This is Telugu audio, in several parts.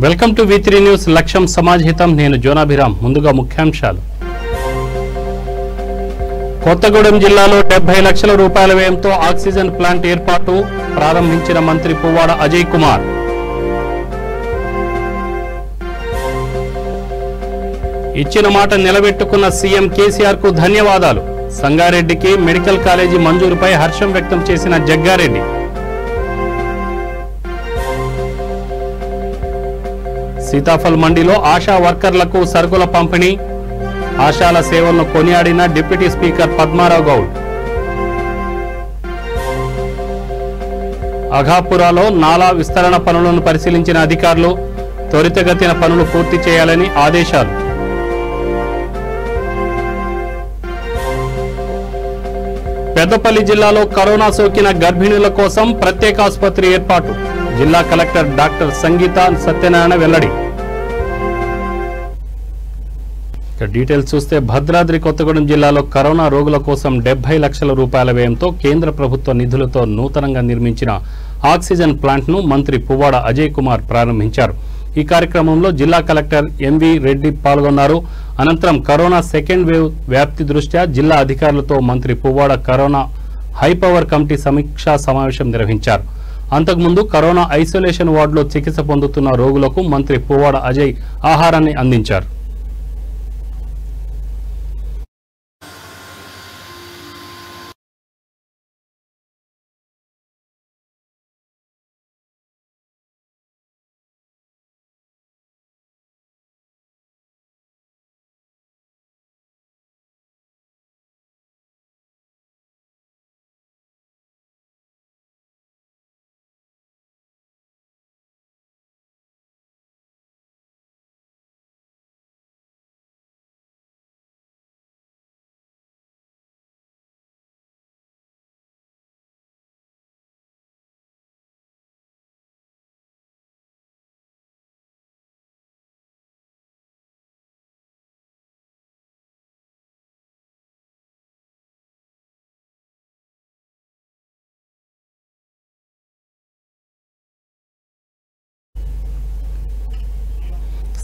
వెల్కమ్ టు V3 న్యూస్ లక్ష్యం సమాజహితం నేను జోనాభిరామ్ ముందుగా ముఖ్యాంశాలు కొత్తగూడెం జిల్లాలో 70 లక్షల రూపాయల వ్యయంతో ఆక్సిజన్ ప్లాంట్ ఏర్పాటు ప్రారంభించిన మంత్రి పువ్వాడ అజయ్ కుమార్ ఇచ్చిన మాట నిలబెట్టుకున్న సీఎం కేసీఆర్ కు ధన్యవాదాలు సంగారెడ్డికి మెడికల్ కాలేజీ మంజూరుపై హర్షం వ్యక్తం చేసిన జగ్గారెడ్డి సీతాఫల్ మండిలో ఆశా వర్కర్లకు సరుకుల పంపిణీ ఆశాల సేవలను కొనియాడిన డిప్యూటీ స్పీకర్ పద్మారావు గౌడ్ అఘాపురాలో నాలా విస్తరణ పనులను పరిశీలించిన అధికారులు త్వరితగతిన పనులు పూర్తి చేయాలని ఆదేశాలు పెద్దపల్లి జిల్లాలో కరోనా సోకిన గర్భిణుల కోసం ప్రత్యేక ఆసుపత్రి ఏర్పాటు జిల్లా కలెక్టర్ డాక్టర్ సంగీత సత్యనారాయణ వెల్లడి డీటెయిల్స్ చూస్తే భద్రాద్రి కొత్తగూడెం జిల్లాలో కరోనా రోగుల కోసం 70 లక్షల రూపాయల వ్యయంతో కేంద్ర ప్రభుత్వ నిధులతో నూతనంగా నిర్మించిన ఆక్సిజన్ ప్లాంట్ ను మంత్రి పువ్వాడ అజయ్ కుమార్ ప్రారంభించారు ఈ కార్యక్రమంలో జిల్లా కలెక్టర్ ఎంవి రెడ్డి పాల్గొన్నారు అనంతరం కరోనా సెకండ్ వేవ్ వ్యాప్తి దృష్ట్యా జిల్లా అధికారులతో మంత్రి Puvvada corona high power committee సమీక్షా సమావేశం నిర్వహించారు అంతకుముందు కరోనా ఐసోలేషన్ వార్డులో చికిత్స పొందుతున్న రోగులకు మంత్రి పువ్వాడ అజయ్ ఆహారాన్ని అందించారు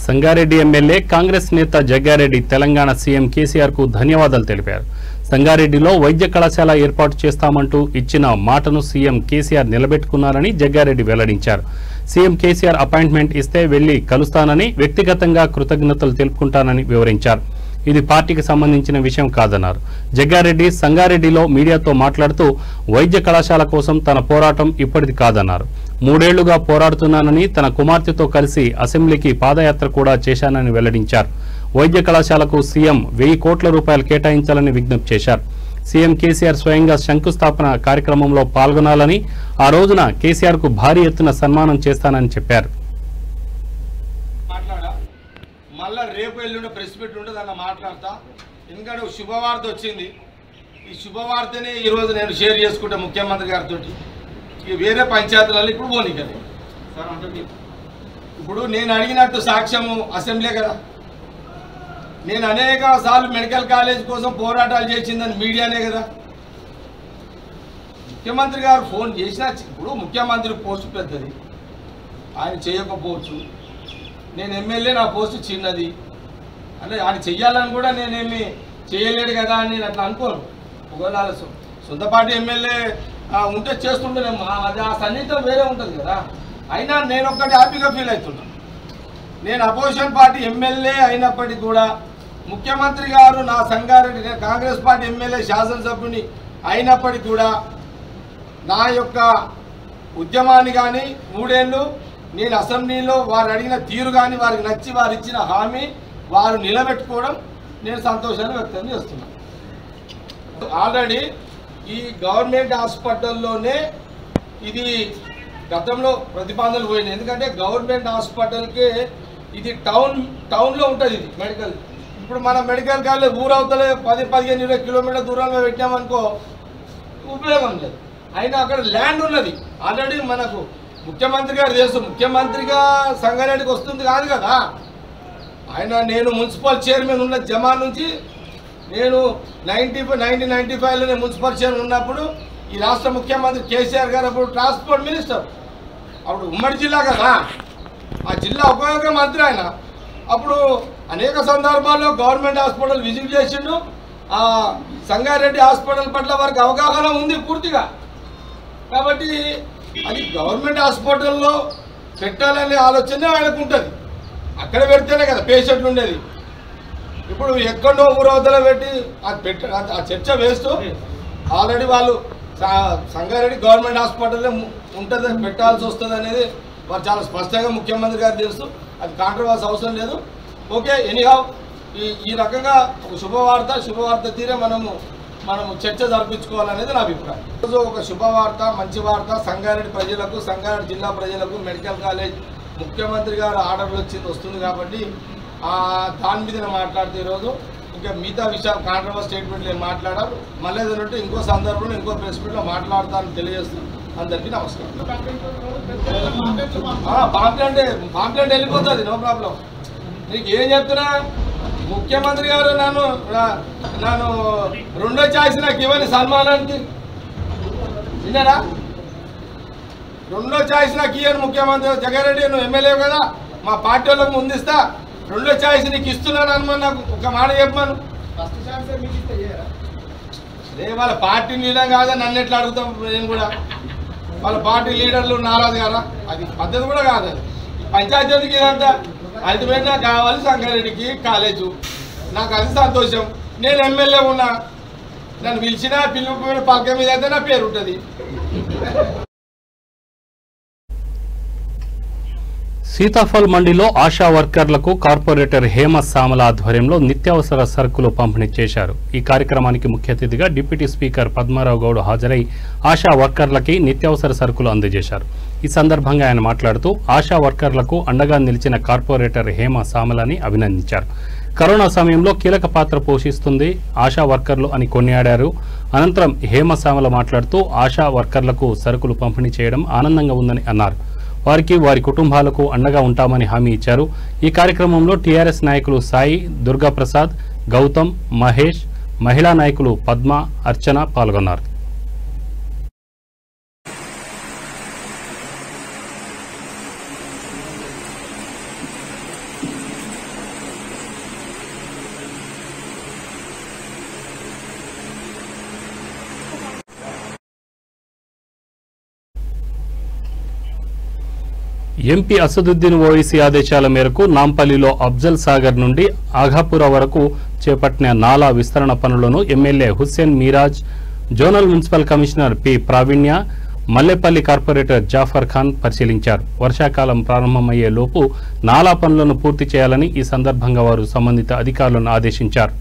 సంగారెడ్డి ఎమ్మెల్యే కాంగ్రెస్ నేత జగ్గారెడ్డి తెలంగాణ సీఎం కేసీఆర్ కు ధన్యవాదాలు తెలిపారు సంగారెడ్డిలో వైద్య కళాశాల ఏర్పాటు చేస్తామంటూ ఇచ్చిన మాటను సీఎం కేసీఆర్ నిలబెట్టుకున్నారని జగ్గారెడ్డి వెల్లడించారు సీఎం కేసీఆర్ అపాయింట్మెంట్ ఇస్తే వెళ్లి కలుస్తానని వ్యక్తిగతంగా కృతజ్ఞతలు తెలుపుకుంటానని వివరించారు ఇది పార్టీకి సంబంధించిన విషయం కాదన్నారు జగ్గారెడ్డి సంగారెడ్డిలో మీడియాతో మాట్లాడుతూ వైద్య కళాశాల కోసం తన పోరాటం ఇప్పటిది కాదన్నారు 3 ఏళ్లుగా పోరాడుతున్నానని తన కుమార్తెతో కలిసి అసెంబ్లీకి పాదయాత్ర కూడా చేశానని వెల్లడించారు వైద్య కళాశాలకు సీఎం 1000 కోట్ల రూపాయలు కేటాయించాలని విజ్ఞప్తి చేశారు సీఎం కేసీఆర్ స్వయంగా శంకుస్థాపన కార్యక్రమంలో పాల్గొనాలని ఆ రోజున కేసీఆర్ కు భారీ ఎత్తున సన్మానం చేస్తానని చెప్పారు మళ్ళా రేపు ఎల్లుండి ప్రెస్ మీట్ ఉంటుంది అలా మాట్లాడతా ఎందుకంటే శుభవార్త వచ్చింది ఈ శుభవార్తని ఈరోజు నేను షేర్ చేసుకుంటా ముఖ్యమంత్రి గారితో ఇక వేరే పంచాయతీలలో ఇప్పుడు పోనీకలే ఇప్పుడు నేను అడిగినట్టు సాక్ష్యము అసెంబ్లీ కదా నేను అనేక సార్లు మెడికల్ కాలేజ్ కోసం పోరాటాలు చేసిందని మీడియానే కదా ముఖ్యమంత్రి గారు ఫోన్ చేసినా ఇప్పుడు ముఖ్యమంత్రి పోస్టు పెద్దది ఆయన చేయకపోవచ్చు నేను ఎమ్మెల్యే నా పోస్టు చిన్నది అంటే ఆయన చెయ్యాలని కూడా నేనేమి చేయలేడు కదా అని నేను అట్లా అనుకోను ఒకవేళ సొంత పార్టీ ఎమ్మెల్యే ఉంటే చేస్తుంటేనేమో అది ఆ సన్నిహితం వేరే ఉంటుంది కదా అయినా నేను ఒక్కటి హ్యాపీగా ఫీల్ అవుతున్నా నేను అపోజిషన్ పార్టీ ఎమ్మెల్యే అయినప్పటికీ కూడా ముఖ్యమంత్రి గారు నా సంగారెడ్డి నేను కాంగ్రెస్ పార్టీ ఎమ్మెల్యే శాసనసభ్యుని అయినప్పటికీ కూడా నా యొక్క ఉద్యమాన్ని కానీ 3 ఏళ్ళు నేను అసెంబ్లీలో వారు అడిగిన తీరు కానీ వారికి నచ్చి వారు ఇచ్చిన హామీ వారు నిలబెట్టుకోవడం నేను సంతోషాన్ని వ్యక్తం చేస్తున్నాను ఆల్రెడీ ఈ గవర్నమెంట్ హాస్పిటల్లోనే ఇది గతంలో ప్రతిపాదనలు పోయినాయి ఎందుకంటే గవర్నమెంట్ హాస్పిటల్కి ఇది టౌన్లో ఉంటుంది ఇది మెడికల్ ఇప్పుడు మన మెడికల్ కాలేజ్ ఊరవతలే 10-15-20 కిలోమీటర్ల దూరంలో పెట్టామనుకో ఉపయోగం లేదు అయినా అక్కడ ల్యాండ్ ఉన్నది ఆల్రెడీ మనకు ముఖ్యమంత్రి గారు తెలుసు ముఖ్యమంత్రిగా సంగారెడ్డికి వస్తుంది కాదు కదా ఆయన నేను మున్సిపల్ చైర్మన్ ఉన్న జమా నుంచి నేను 1995లో మున్సిపల్ చైర్మన్ ఉన్నప్పుడు ఈ రాష్ట్ర ముఖ్యమంత్రి కేసీఆర్ గారు అప్పుడు ట్రాన్స్పోర్ట్ మినిస్టర్ అప్పుడు ఉమ్మడి జిల్లా కదా ఆ జిల్లా ఉపయోగ మంత్రి ఆయన. అప్పుడు అనేక సందర్భాల్లో గవర్నమెంట్ హాస్పిటల్ విజిట్ చేసిండు. సంగారెడ్డి హాస్పిటల్ పట్ల వారికి అవగాహన ఉంది పూర్తిగా. కాబట్టి అది గవర్నమెంట్ హాస్పిటల్లో పెట్టాలనే ఆలోచన ఆయనకు ఉంటుంది. అక్కడ పెడితేనే కదా పేషెంట్లు ఉండేది. ఇప్పుడు ఎక్కడో ఊరవతల పెట్టి ఆ చర్చ వేస్తూ ఆల్రెడీ వాళ్ళు సంగారెడ్డి గవర్నమెంట్ హాస్పిటల్లో ఉంటుంది, పెట్టాల్సి వస్తుంది అనేది వారు చాలా స్పష్టంగా ముఖ్యమంత్రి గారు తెలుసు. అది కాంట్రవర్సీ అవసరం లేదు. ఓకే, ఎనీహౌ ఈ రకంగా ఒక శుభవార్త తీరే మనము చర్చ జరిపించుకోవాలనేది నా అభిప్రాయం. ఈరోజు ఒక శుభవార్త, మంచి వార్త సంగారెడ్డి ప్రజలకు, సంగారెడ్డి జిల్లా ప్రజలకు మెడికల్ కాలేజ్ ముఖ్యమంత్రి గారు ఆర్డర్లు వస్తుంది కాబట్టి దాని మీద మాట్లాడితే ఈరోజు ఇంకా మిగతా విషయాలు కాంట్రవర్సీ స్టేట్మెంట్లు ఏం మాట్లాడారు. మళ్ళీ ఏదంటే ఇంకో సందర్భంలో ఇంకో ప్రెస్ మీట్లో మాట్లాడతానని తెలియజేస్తూ అందరికీ నమస్కారం. పాంప్లెంట్ వెళ్ళిపోతుంది, నో ప్రాబ్లం. నీకు ఏం చెప్తున్నా, ముఖ్యమంత్రి గారు నన్ను రెండో ఛాయిస్ నాకు ఇవ్వని సన్మానానికి విన్నారా? రెండో ఛాయిస్ నాకు ఇవ్వను ముఖ్యమంత్రి. జగ్గారెడ్డి నువ్వు ఎమ్మెల్యే కదా, మా పార్టీ వాళ్ళకు ముందిస్తా, రెండో ఛాయిస్ నీకు ఇస్తున్నాను అనమని నాకు ఒక మాట చెప్పాను. అదే వాళ్ళ పార్టీ లీడర్ కాదా, నన్ను ఎట్లా అడుగుతాం? నేను కూడా వాళ్ళ పార్టీ లీడర్లు నారాజు కదా, అది పద్ధతి కూడా కాదు. అది పంచాయతీకి ఇదంతా అల్టిమేట్ నాకు కావాలి సంగారెడ్డికి కాలేజు. నాకు అది సంతోషం. నేను ఎమ్మెల్యే ఉన్నా, నన్ను పిలిచినా పిలుపు పలక మీద అయితే నా పేరు ఉంటుంది. సీతాఫల్ మండిలో ఆశా వర్కర్లకు కార్పొరేటర్ హేమ సామల ఆధ్వర్యంలో నిత్యావసర సరుకులు పంపిణీ చేశారు. ఈ కార్యక్రమానికి ముఖ్య అతిథిగా డిప్యూటీ స్పీకర్ పద్మారావు గౌడ్ హాజరై ఆశా వర్కర్లకి నిత్యావసర సరుకులు అందజేశారు. ఈ సందర్భంగా ఆయన మాట్లాడుతూ ఆశా వర్కర్లకు అండగా నిలిచిన కార్పొరేటర్ హేమ సామలని అభినందించారు. కరోనా సమయంలో కీలక పాత్ర పోషిస్తుంది ఆశా వర్కర్లు అని కొనియాడారు. అనంతరం హేమ సామల మాట్లాడుతూ ఆశా వర్కర్లకు సరుకులు పంపిణీ చేయడం ఆనందంగా ఉందని అన్నారు. వారికి వారి కుటుంబాలకు అండగా ఉంటామని హామీ ఇచ్చారు. ఈ కార్యక్రమంలో టీఆర్ఎస్ నాయకులు సాయి, దుర్గాప్రసాద్, గౌతమ్, మహేష్, మహిళా నాయకులు పద్మ, అర్చన పాల్గొన్నారు. ఎంపీ అసదుద్దీన్ ఓవైసీ ఆదేశాల మేరకు నాంపల్లిలో అఫ్జల్ సాగర్ నుండి ఆఘాపుర వరకు చేపట్టిన నాలా విస్తరణ పనులను MLA Hussain Miraj, zonal municipal commissioner P Pravinya, Mallepalli corporator Jafar Khan పరిశీలించారు. వర్షాకాలం ప్రారంభమయ్యే లోపు నాలా పనులను పూర్తి చేయాలని ఈ సందర్భంగా వారు సంబంధిత అధికారులను ఆదేశించారు.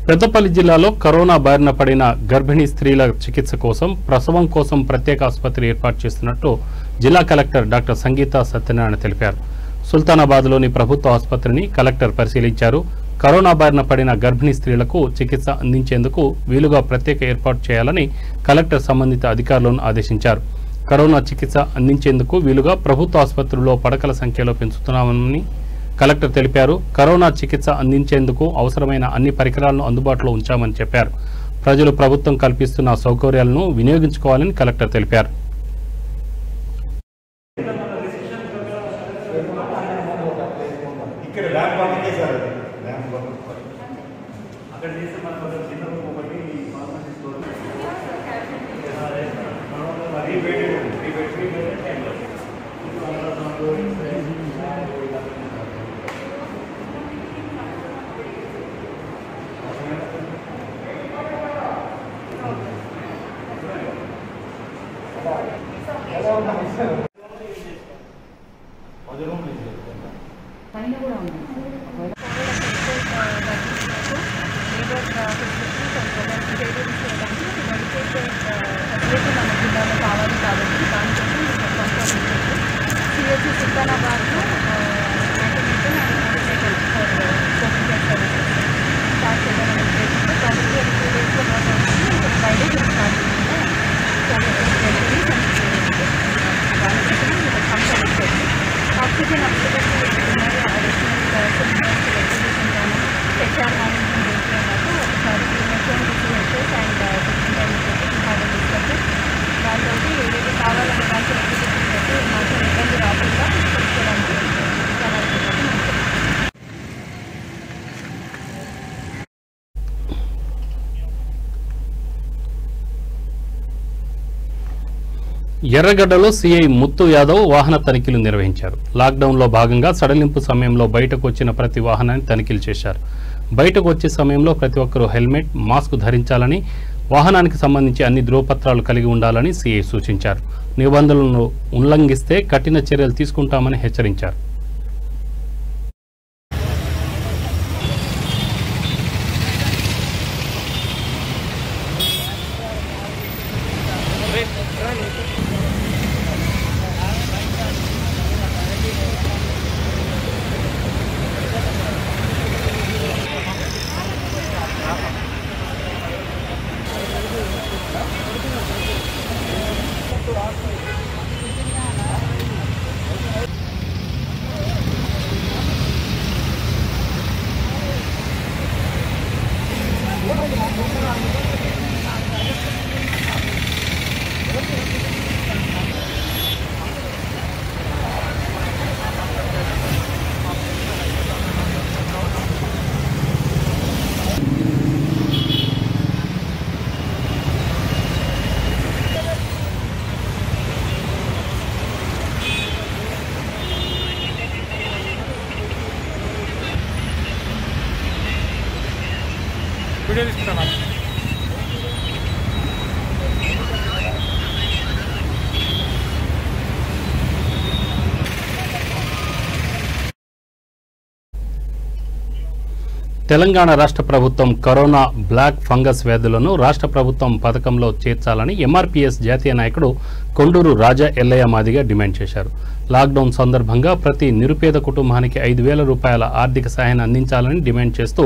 పెద్దపల్లి జిల్లాలో కరోనా బారిన పడిన గర్భిణీ స్త్రీల చికిత్స కోసం, ప్రసవం కోసం ప్రత్యేక ఆసుపత్రి ఏర్పాటు చేస్తున్నట్టు జిల్లా కలెక్టర్ డాక్టర్ సంగీత సత్యనారాయణ తెలిపారు. సుల్తానాబాద్లోని ప్రభుత్వ ఆసుపత్రిని కలెక్టర్ పరిశీలించారు. కరోనా బారిన పడిన గర్భిణీ స్త్రీలకు చికిత్స అందించేందుకు వీలుగా ప్రత్యేక ఏర్పాటు చేయాలని కలెక్టర్ సంబంధిత అధికారులను ఆదేశించారు. కరోనా చికిత్స అందించేందుకు వీలుగా ప్రభుత్వ ఆసుపత్రుల్లో పడకల సంఖ్యలో పెంచుతున్నామని కలెక్టర్ తెలిపారు. కరోనా చికిత్స అందించేందుకు అవసరమైన అన్ని పరికరాలను అందుబాటులో ఉంచామని చెప్పారు. ప్రజలు ప్రభుత్వం కల్పిస్తున్న సౌకర్యాలను వినియోగించుకోవాలని కలెక్టర్ తెలిపారు. ఎర్రగడ్డలో సీఐ ముత్తు యాదవ్ వాహన తనిఖీలు నిర్వహించారు. లాక్డౌన్లో భాగంగా సడలింపు సమయంలో బయటకు వచ్చిన ప్రతి వాహనాన్ని తనిఖీలు చేశారు. బయటకు వచ్చే సమయంలో ప్రతి ఒక్కరూ హెల్మెట్, మాస్క్ ధరించాలని, వాహనానికి సంబంధించి అన్ని ధృవపత్రాలు కలిగి ఉండాలని సీఐ సూచించారు. నిబంధనలను ఉల్లంఘిస్తే కఠిన చర్యలు తీసుకుంటామని హెచ్చరించారు. తెలంగాణ రాష్ట్ర ప్రభుత్వం కరోనా బ్లాక్ ఫంగస్ వ్యాధులను రాష్ట్ర ప్రభుత్వం పథకంలో చేర్చాలని ఎంఆర్పీఎస్ జాతీయ నాయకుడు కొండూరు రాజా ఎల్లయ్య మాదిగా డిమాండ్ చేశారు. లాక్డౌన్ సందర్భంగా ప్రతి నిరుపేద కుటుంబానికి 5,000 రూపాయల ఆర్థిక సహాయాన్ని అందించాలని డిమాండ్ చేస్తూ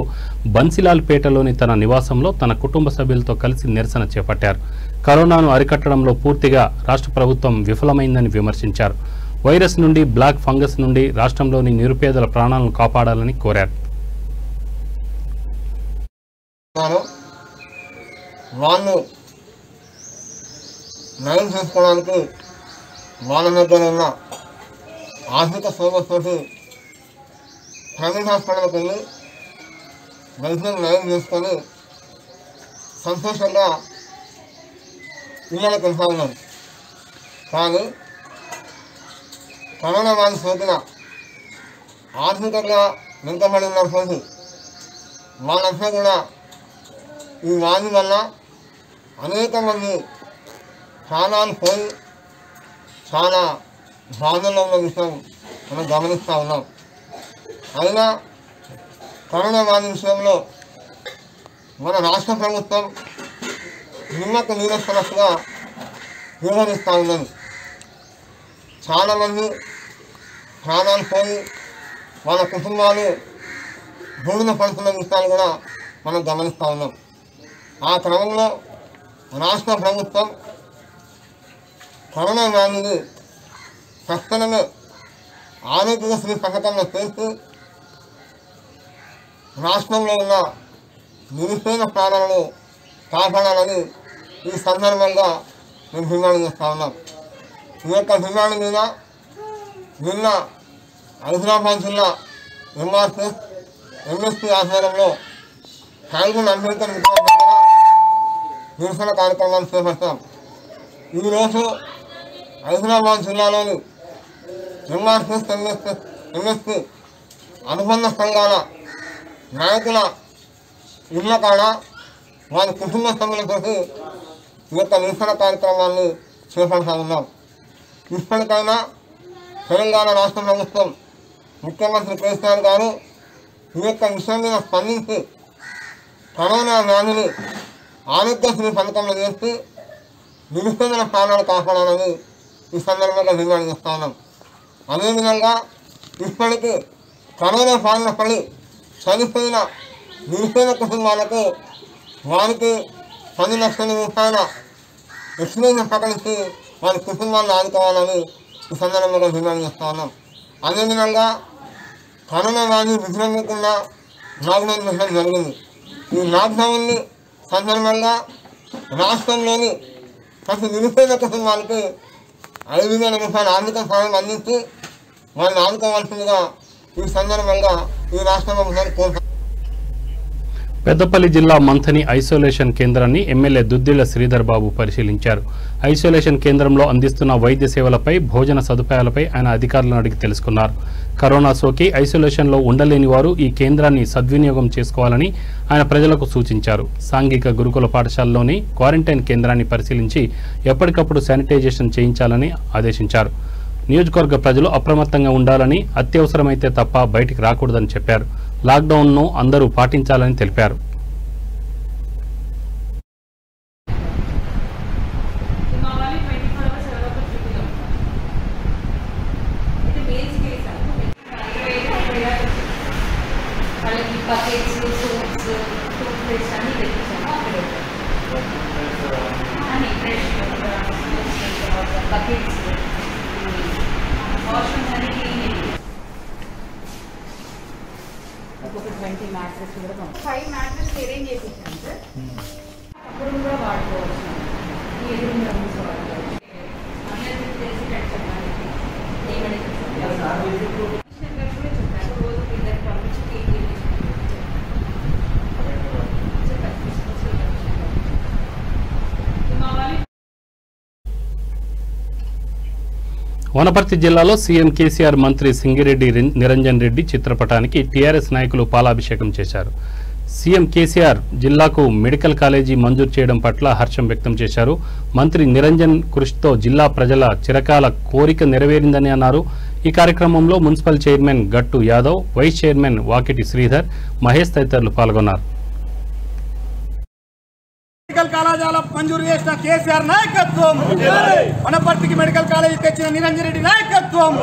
బన్సిలాల్పేటలోని తన నివాసంలో తన కుటుంబ సభ్యులతో కలిసి నిరసన చేపట్టారు. కరోనాను అరికట్టడంలో పూర్తిగా రాష్ట్ర ప్రభుత్వం విఫలమైందని విమర్శించారు. వైరస్ నుండి, బ్లాక్ ఫంగస్ నుండి రాష్ట్రంలోని నిరుపేదల ప్రాణాలను కాపాడాలని కోరారు. వాళ్ళు నయం చేసుకోవడానికి వాళ్ళ దగ్గర ఉన్న ఆర్థిక సమస్యతో ప్రైవేట్ హాస్పిటల్కి వెళ్ళి వైద్యం నయం చేసుకొని సంతోషంగా పిల్లలకు వెళ్తా ఉన్నారు. కానీ కరోనా వ్యాధి సోకిన ఆర్థికంగా వెనుకబడి ఉన్నటువంటి వాళ్ళంతా కూడా ఈ వ్యాధి వల్ల అనేక మంది ప్రాణాలు పోయి చాలా బాధల్లో ఉన్న విషయం మనం గమనిస్తూ ఉన్నాం. అయినా కరోనా వ్యాధి విషయంలో మన రాష్ట్ర ప్రభుత్వం నిమ్మకు నీరసనట్టుగా వ్యవహరిస్తూ ఉన్నది. చాలామంది ప్రాణాలు పోయి వాళ్ళ కుటుంబాలు బూడిద పడుతున్న విషయాలు కూడా మనం గమనిస్తూ ఉన్నాం. ఆ క్రమంలో రాష్ట్ర ప్రభుత్వం కరోనా వ్యాధిని తక్షణమే ఆరోగ్యశ్రీ పథకంలో చేసి రాష్ట్రంలో ఉన్న నిరుపేద ప్రాణాలను కాపాడాలని ఈ సందర్భంగా మేము డిమాండ్ చేస్తూ ఉన్నాం. ఈ యొక్క డిమాండ్ మీద నిన్న హైదరాబాద్ జిల్లా ఎంఆర్పీఎస్ ఎంఎస్పీ ఆధ్వర్యంలో కాల్గొండ అంబేద్కర్ విగ్రహం దగ్గర నిరసన కార్యక్రమాలు చేపట్టాం. ఈరోజు హైదరాబాద్ జిల్లాలోని ఎంఆర్పీఎస్ ఎంఎస్పీ అనుబంధ సంఘాల నాయకుల ఇళ్ల కాడ వారి కుటుంబ సభ్యులతో ఈ యొక్క నిరసన కార్యక్రమాన్ని చేపడతా ఉన్నాం. ఇప్పటికైనా తెలంగాణ రాష్ట్ర ప్రభుత్వం ముఖ్యమంత్రి కేసీఆర్ గారు ఈ యొక్క విషయం మీద స్పందించి కరోనా వ్యాధిని ఆరోగ్యశ్రీ పథకంలో చేసి నిరుపేదల ప్రాణాలు కాపాడాలని ఈ సందర్భంగా డిమాండ్ చేస్తా ఉన్నాం. అదేవిధంగా ఇప్పటికీ కరోనా బారిన పడి చనిపోయిన నిరుపేద కుటుంబాలకు వారికి 10 లక్షల రూపాయల ఎక్స్ప్రెషన్ ప్రకటించి వారి కుటుంబాలను ఆదుకోవాలని ఈ సందర్భంగా డిమాండ్ చేస్తా ఉన్నాం. అదేవిధంగా కరోనా వ్యాధి విజృంభించకుండా లాక్డౌన్ పెట్టడం జరిగింది. ఈ లాక్డౌన్ సందర్భంగా రాష్ట్రంలోని ప్రతి నిరుపేద కుటుంబాలకి 5,000 రూపాయల ఆర్థిక సహాయం అందించి వారిని ఆదుకోవాల్సిందిగా ఈ సందర్భంగా ఈ రాష్ట్ర ప్రభుత్వాన్ని కోరుతారు. పెద్దపల్లి జిల్లా మంథని ఐసోలేషన్ కేంద్రాన్ని ఎమ్మెల్యే దుద్దిళ్ల శ్రీధర్ బాబు పరిశీలించారు. ఐసోలేషన్ కేంద్రంలో అందిస్తున్న వైద్య సేవలపై, భోజన సదుపాయాలపై ఆయన అధికారులను అడిగి తెలుసుకున్నారు. కరోనా సోకి ఐసోలేషన్లో ఉండలేని వారు ఈ కేంద్రాన్ని సద్వినియోగం చేసుకోవాలని ఆయన ప్రజలకు సూచించారు. సాంఘిక గురుకుల పాఠశాలలోని క్వారంటైన్ కేంద్రాన్ని పరిశీలించి ఎప్పటికప్పుడు శానిటైజేషన్ చేయించాలని ఆదేశించారు. నియోజకవర్గ ప్రజలు అప్రమత్తంగా ఉండాలని, అత్యవసరమైతే తప్ప బయటికి రాకూడదని చెప్పారు. లాక్డౌన్ను అందరూ పాటించాలని తెలిపారు. ఒక 20 మ్యాట్రెస్ కూడా 5 మ్యాట్రెస్ అరేంజ్ చేయించాను సార్. అప్పుడు కూడా వాడుకోవచ్చు. ఈ ఎదురుగా వాడుకోవచ్చు. అందరికీ తెలిసి చెప్పండి ఏమని చెప్పారు. రోజు ఇద్దరు పంపించి వనపర్తి జిల్లాలో సీఎం కేసీఆర్ మంత్రి సింగిరెడ్డి నిరంజన్ రెడ్డి చిత్రపటానికి టీఆర్ఎస్ నాయకులు పాలాభిషేకం చేశారు. సీఎం కేసీఆర్ జిల్లాకు మెడికల్ కాలేజీ మంజూరు చేయడం పట్ల హర్షం వ్యక్తం చేశారు. మంత్రి నిరంజన్ కృషితో జిల్లా ప్రజల చిరకాల కోరిక నెరవేరిందని అన్నారు. ఈ కార్యక్రమంలో మున్సిపల్ చైర్మన్ గట్టు యాదవ్, వైస్ చైర్మన్ వాకిటి శ్రీధర్, మహేష్ తదితరులు పాల్గొన్నారు. మెడికల్ కళాశాల మంజూరు చేసిన కేసీఆర్ నాయకత్వం, వనపర్తికి మెడికల్ కాలేజీ తెచ్చిన నిరంజన్ రెడ్డి నాయకత్వం,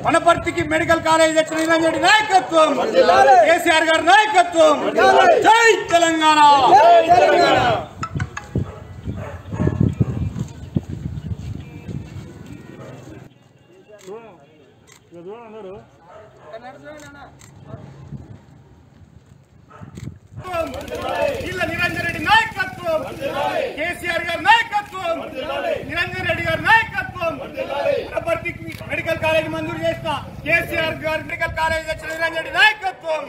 వనపర్తికి మెడికల్ కాలేజీ తెచ్చిన నిరంజన్ రెడ్డి నాయకత్వం, కేసీఆర్ గారి నాయకత్వం. జై తెలంగాణ. నిరంజన్ రెడ్డి నాయకత్వం, కేసీఆర్ గారి నాయకత్వం, నిరంజన్ రెడ్డి గారి నాయకత్వం. వనపర్తికి మెడికల్ కాలేజీ మంజూరు చేసిన కేసీఆర్ గారి మెడికల్ కాలేజీ తెచ్చిన నిరంజన్ రెడ్డి నాయకత్వం,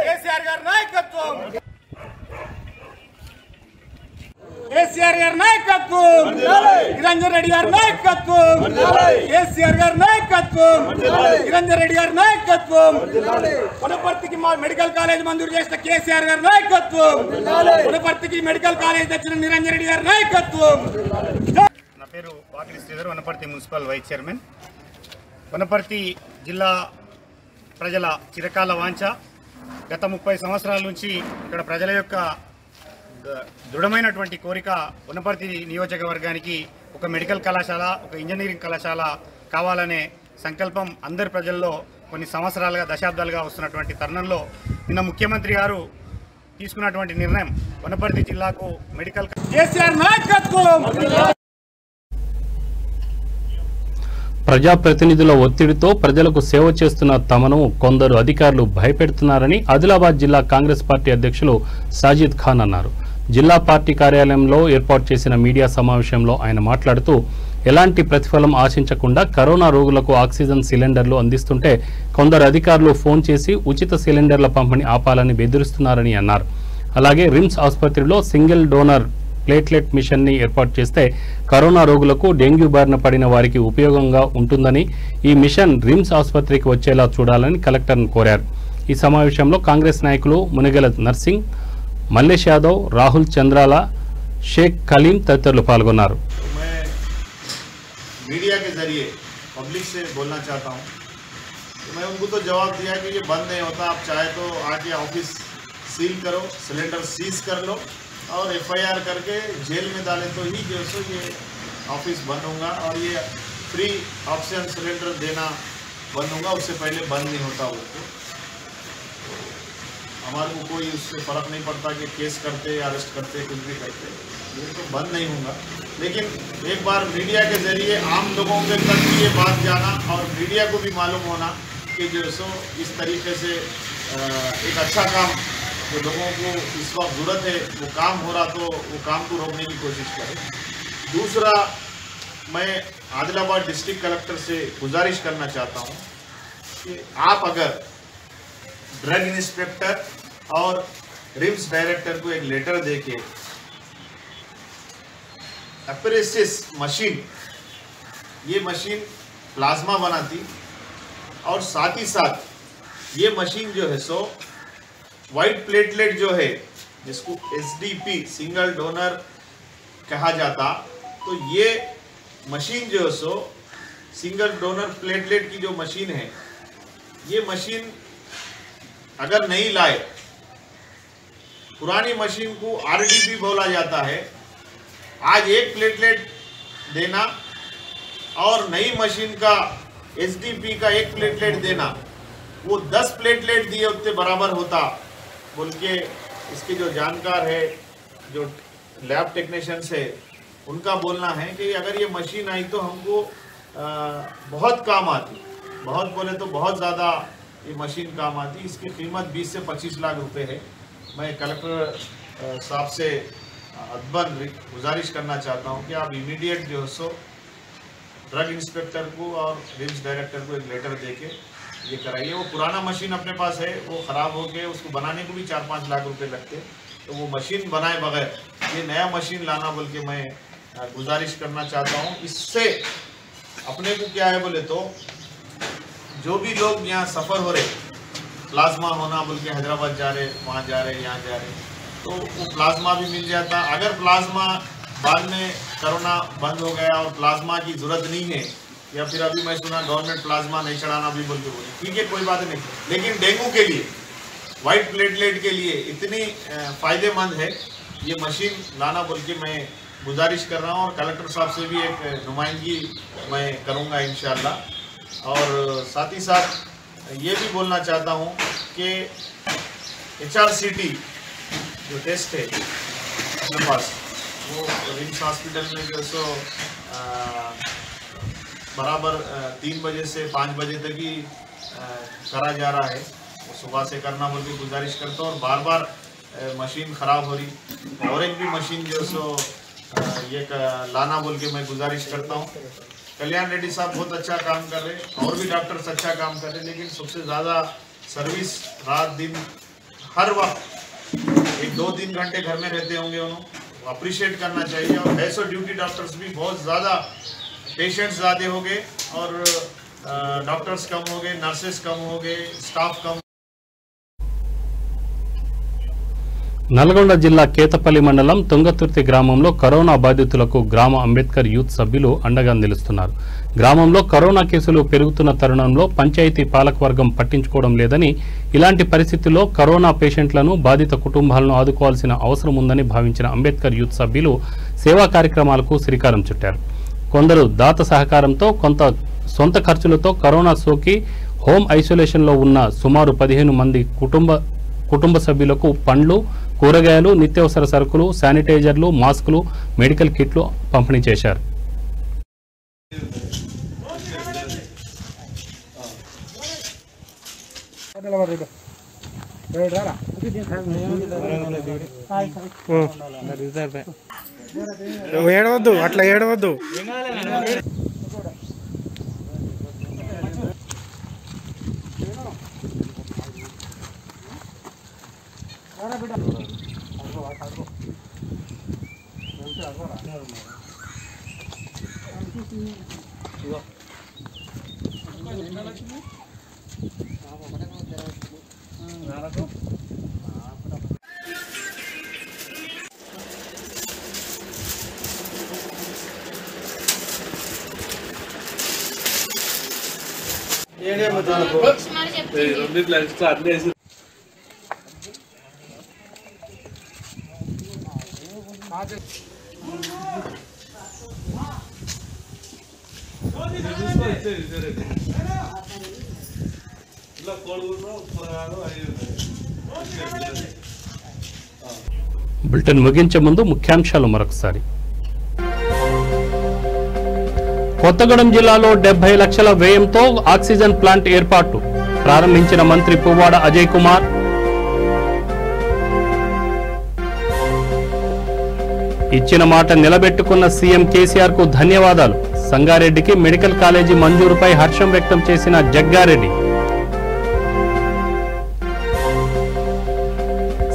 కేసీఆర్ గారి నాయకత్వం. కేసీఆర్ గారి నాయకత్వం, నిరంజన్ రెడ్డి గారి నాయకత్వం, కేసీఆర్ గారి నాయకత్వం, నిరంజన్ రెడ్డి గారి నాయకత్వం. వనపర్తికి మెడికల్ కాలేజ్ మంజూరు చేసిన కేసీఆర్ గారి నాయకత్వం, వనపర్తికి మెడికల్ కాలేజ్ తెచ్చిన నిరంజన్ రెడ్డి గారి నాయకత్వం. నా పేరు Vakiti Sridhar, Wanaparthy municipal vice chairman. Wanaparthy జిల్లా ప్రజల చిరకాల వాంఛ. గత 30 సంవత్సరాల నుంచి ఇక్కడ ప్రజల యొక్క దృఢమైనటువంటి కోరిక వనపర్తి నియోజకవర్గానికి ఒక మెడికల్ కళాశాల, ఒక ఇంజనీరింగ్ కళాశాల కావాలనే సంకల్పం అందరి ప్రజల్లో కొన్ని సంవత్సరాలుగా, దశాబ్దాలుగా వస్తున్నటువంటి తరుణంలో నిన్న ముఖ్యమంత్రి గారు తీసుకున్నటువంటి నిర్ణయం వనపర్తి జిల్లాకు మెడికల్ కేసీఆర్ నాయకత్వం. ప్రజాప్రతినిధుల ఒత్తిడితో ప్రజలకు సేవ చేస్తున్న తమను కొందరు అధికారులు భయపెడుతున్నారని ఆదిలాబాద్ జిల్లా కాంగ్రెస్ పార్టీ అధ్యక్షులు సాజిద్ ఖాన్ అన్నారు. జిల్లా పార్టీ కార్యాలయంలో ఏర్పాటు చేసిన మీడియా సమావేశంలో ఆయన మాట్లాడుతూ ఎలాంటి ప్రతిఫలం ఆశించకుండా కరోనా రోగులకు ఆక్సిజన్ సిలిండర్లు అందిస్తుంటే కొందరు అధికారులు ఫోన్ చేసి ఉచిత సిలిండర్ల పంపిణీ ఆపాలని బెదిరిస్తున్నారని అన్నారు. అలాగే రిమ్స్ ఆసుపత్రిలో సింగిల్ డోనర్ ప్లేట్లెట్ మిషన్ని ఏర్పాటు చేస్తే కరోనా రోగులకు డెంగ్యూ బారిన పడిన వారికి ఉపయోగంగా ఉంటుందని, ఈ మిషన్ రిమ్స్ ఆసుపత్రికి వచ్చేలా చూడాలని కలెక్టర్ను కోరారు. ఈ సమావేశంలో కాంగ్రెస్ నాయకులు మునిగల నర్సింగ్, మల్లేష్ యాదవ్, రాహుల్ చంద్రాల, షేక్ కలీం తదితరులు పాల్గొన్నారు. मीडिया के ज़रिए पब्लिक से बोलना चाहता हूँ। तो मैं उनको तो जवाब दिया कि ये बंद नहीं होता, आप चाहे तो आके ऑफिस सील करो, सिलेंडर सीज कर लो और FIR करके जेल में डालें तो ही जो सो ये ऑफिस बंद होगा और ये फ्री ऑक्सीजन सिलेंडर देना बंद होगा, उससे पहले बंद नहीं होता उसको। हमारे को कोई उससे फ़र्क नहीं पड़ता कि केस करते, अरेस्ट करते, कुछ भी करते, ये तो बंद नहीं होगा। लेकिन एक बार मीडिया के ज़रिए आम लोगों के तक ये बात जाना और मीडिया को भी मालूम होना कि जो सो इस तरीके से एक अच्छा काम जो लोगों को इस वक्त ज़रूरत है वो काम हो रहा, तो वो काम को रोकने की कोशिश करें। दूसरा, मैं आदिलाबाद डिस्ट्रिक्ट कलेक्टर से गुजारिश करना चाहता हूँ कि आप अगर ड्रग इंस्पेक्टर और रिम्स डायरेक्टर को एक लेटर देके एपरेसिस मशीन, ये मशीन प्लाज्मा बनाती और साथ ही साथ ये मशीन जो है सो वाइट प्लेटलेट जो है जिसको SDP सिंगल डोनर कहा जाता, तो ये मशीन जो है सो सिंगल डोनर प्लेटलेट की जो मशीन है, ये मशीन अगर नहीं लाए, पुरानी मशीन को RDP बोला जाता है, आज एक प्लेटलेट देना और नई मशीन का SDP का एक प्लेटलेट देना, वो 10 प्लेटलेट दिए उतने बराबर होता बोल के इसके जो जानकार है, जो लैब टेक्नीशियंस है, उनका बोलना है कि अगर ये मशीन आई तो हमको बहुत काम आती, बहुत बोले तो बहुत ज़्यादा ये मशीन काम आती। इसकी कीमत 20 से 25 लाख रुपए है। मैं कलेक्टर साहब से अदबन गुजारिश करना चाहता हूँ कि आप इमीडिएट जो है सो ड्रग इंस्पेक्टर को और रिम्स डायरेक्टर को एक लेटर देके ये कराइए। वो पुराना मशीन अपने पास है, वो ख़राब हो गए, उसको बनाने को भी 4-5 लाख रुपए लगते, तो वो मशीन बनाए बगैर ये नया मशीन लाना बोल के मैं गुजारिश करना चाहता हूँ। इससे अपने को क्या है बोले तो जो भी लोग यहाँ सफ़र हो रहे, प्लाज्मा होना बोल के हैदराबाद जा रहे, वहाँ जा रहे, यहाँ जा रहे, तो वो प्लाज्मा भी मिल जाता। अगर प्लाज्मा बाद में कोरोना बंद हो गया और प्लाज्मा की ज़रूरत नहीं है, या फिर अभी मैं सुना गवर्नमेंट प्लाज्मा नहीं चढ़ाना भी बोल के बोली, ठीक है कोई बात नहीं, लेकिन डेंगू के लिए, वाइट प्लेटलेट के लिए इतनी फ़ायदेमंद है ये मशीन लाना बोल के मैं गुजारिश कर रहा हूँ। और कलेक्टर साहब से भी एक नुमाइंदगी मैं करूँगा इंशाअल्लाह। और साथ ही साथ ये भी बोलना चाहता हूँ कि HRCT जो टेस्ट है अपने पास, वो रिम्स हॉस्पिटल में जो सो बराबर 3 बजे से 5 बजे तक ही करा जा रहा है, वो सुबह से करना बोल के गुजारिश करता हूँ। और बार बार मशीन ख़राब हो रही, और एक भी मशीन जो सो ये लाना बोल के मैं गुजारिश करता हूँ। कल्याण रेड्डी साहब बहुत अच्छा काम कर रहे हैं और भी डॉक्टर्स अच्छा काम कर रहे हैं, लेकिन सबसे ज़्यादा सर्विस रात दिन हर वक्त 1-2-3 घंटे घर में रहते होंगे, उन्होंने अप्रिशिएट करना चाहिए। और हैस और ड्यूटी डॉक्टर्स भी बहुत ज़्यादा, पेशेंट्स ज़्यादा हो गए और डॉक्टर्स कम हो गए, नर्सेस कम हो गए, स्टाफ कम। నల్గొండ జిల్లా కేతపల్లి మండలం తుంగతుర్తి గ్రామంలో కరోనా బాధితులకు గ్రామ అంబేద్కర్ యూత్ సభ్యులు అండగా నిలుస్తున్నారు. గ్రామంలో కరోనా కేసులు పెరుగుతున్న తరుణంలో పంచాయతీ పాలకవర్గం పట్టించుకోవడం లేదని, ఇలాంటి పరిస్థితుల్లో కరోనా పేషెంట్లను, బాధిత కుటుంబాలను ఆదుకోవాల్సిన అవసరం ఉందని భావించిన అంబేద్కర్ యూత్ సభ్యులు సేవా కార్యక్రమాలకు శ్రీకారం చుట్టారు. కొందరు దాత సహకారంతో, కొంత సొంత ఖర్చులతో కరోనా సోకి హోమ్ ఐసోలేషన్లో ఉన్న సుమారు 15 మంది కుటుంబ సభ్యులకు పండ్లు, కూరగాయలు, నిత్యావసర సరుకులు, శానిటైజర్లు, మాస్కులు, మెడికల్ కిట్లు పంపిణీ చేశారు. ఏడవద్దు, అట్లా ఏడవద్దు. బులెటిన్ ముగించే ముందు ముఖ్యాంశాలు మరొకసారి. కొత్తగూడెం జిల్లాలో 70 లక్షల వ్యయంతో ఆక్సిజన్ ప్లాంట్ ఏర్పాటు ప్రారంభించిన మంత్రి పువ్వాడ అజయ్ కుమార్. ఇచ్చిన మాట నిలబెట్టుకున్న సీఎం కేసీఆర్ కు ధన్యవాదాలు. సంగారెడ్డికి మెడికల్ కాలేజీ మంజూరుపై హర్షం వ్యక్తం చేసిన జగ్గారెడ్డి.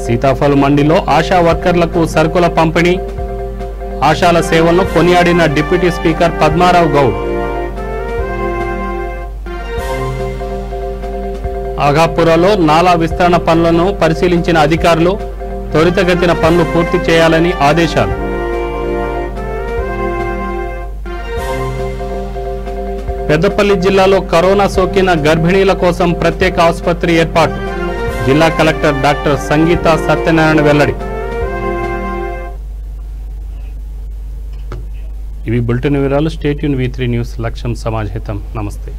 సీతాఫల్ మండిలో ఆశా వర్కర్లకు సరుకుల పంపిణీ, ఆశాల సేవలను కొనియాడిన డిప్యూటీ స్పీకర్ పద్మారావు గౌడ్. ఆగాపురలో నాలా విస్తరణ పనులను పరిశీలించిన అధికారులు త్వరితగతిన పనులు పూర్తి చేయాలని ఆదేశాలు. పెద్దపల్లి జిల్లాలో కరోనా సోకిన గర్భిణీల కోసం ప్రత్యేక ఆసుపత్రి ఏర్పాటు. జిల్లా కలెక్టర్ డాక్టర్ సంగీత సత్యనారాయణ వెల్లడి. ఇవి బులెటిన్ వివరాలు. స్టేట్ యూన్ V3 న్యూస్. లక్ష్యం సమాజ్ హితం. నమస్తే.